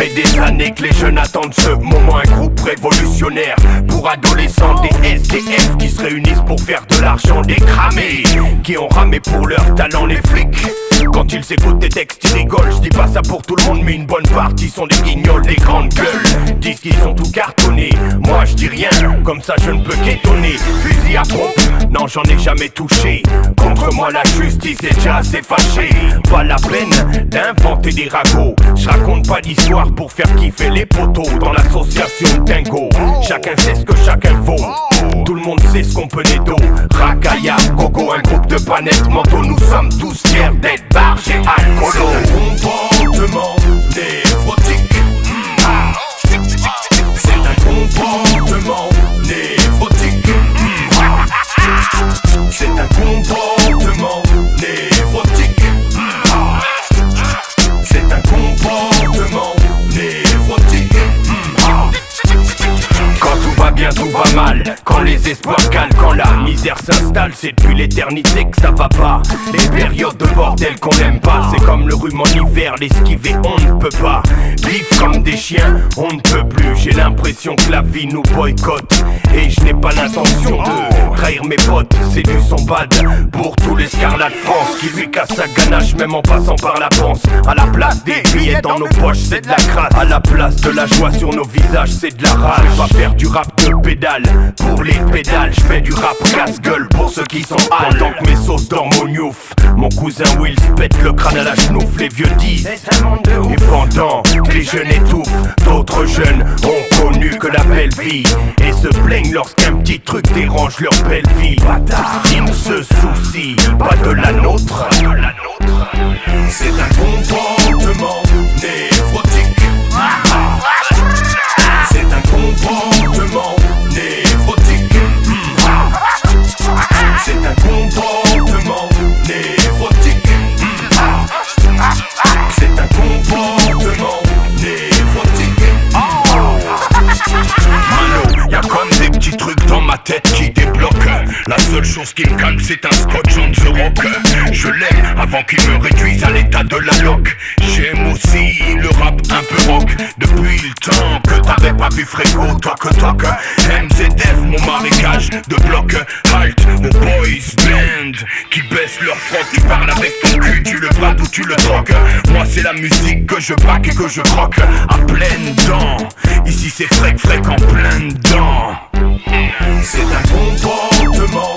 fait des années que les jeunes attendent ce moment. Un groupe révolutionnaire pour adolescents, des SDF qui se réunissent pour faire de l'argent, des cramés qui ont ramé pour leur talent, les flics. Quand ils écoutent tes textes, ils rigolent. Je dis pas ça pour tout le monde, mais une bonne partie sont des guignols, des grandes gueules. Disent qu'ils sont tout cartonnés. Moi je dis rien, comme ça je ne peux qu'étonner. Fusil à pompe, non j'en ai jamais touché. Contre moi la justice est déjà assez fâchée. Pas la peine d'inventer des ragots. Je raconte pas d'histoire pour faire kiffer les poteaux. Dans l'association Dingo, chacun sait ce que chacun vaut. Tout le monde sait ce qu'on peut d'eau. Rakaya, Gogo, un groupe de panettes manteaux. Nous sommes tous fiers d'être bargés alcoolo. C'est un comportement névrotique. C'est un comportement névrotique. C'est un comportement névrotique. C'est un comportement névrotique. Quand tout va bien, tout va mal. Quand les espoirs calent, quand la misère s'installe, c'est depuis l'éternité que ça va pas. Les périodes de bordel qu'on n'aime pas, c'est comme le rhume en hiver, l'esquiver on ne peut pas. Vivre comme des chiens, on ne peut plus. J'ai l'impression que la vie nous boycotte. Et je n'ai pas l'intention de trahir mes potes. C'est du son bad pour tous les scarlats de France qui lui cassent sa ganache même en passant par la panse. À la place des billets dans nos poches, c'est de la crasse. À la place de la joie sur nos visages, c'est de la rage. Je vais pas faire du rap de pédale pour les pédales. Je fais du rap casse-gueule pour ceux qui sont hal. Pendant que mes sauces dorment au gnouf, mon cousin Will se pète le crâne à la chenouf. Les vieux disent c'est un monde de ouf. Et pendant que les jeunes étouffent, d'autres jeunes ont connu que la belle vie et se plaignent lorsqu'un petit truc dérange leur belle vie. Bâtard, ils ne se soucient pas de la nôtre. C'est un comportement névrotique. C'est un comportement névrotique. C'est un comportement névrotique. C'est un comportement névrotique. Mano, y'a comme des petits trucs dans ma tête qui débloquent. La seule chose qui me calme c'est un scotch on the rock. Je l'aime avant qu'il me réduise à l'état de la loque. J'aime aussi le rap un peu rock. Depuis le temps que t'avais pas vu Fréco, toc. MZF, mon marécage de bloc. Halt, mon boys band qui baisse leur froc. Tu parles avec ton cul, tu le brades ou tu le troques. Moi c'est la musique que je back et que je croque à pleines dents. Ici c'est frec en plein dedans. C'est un comportement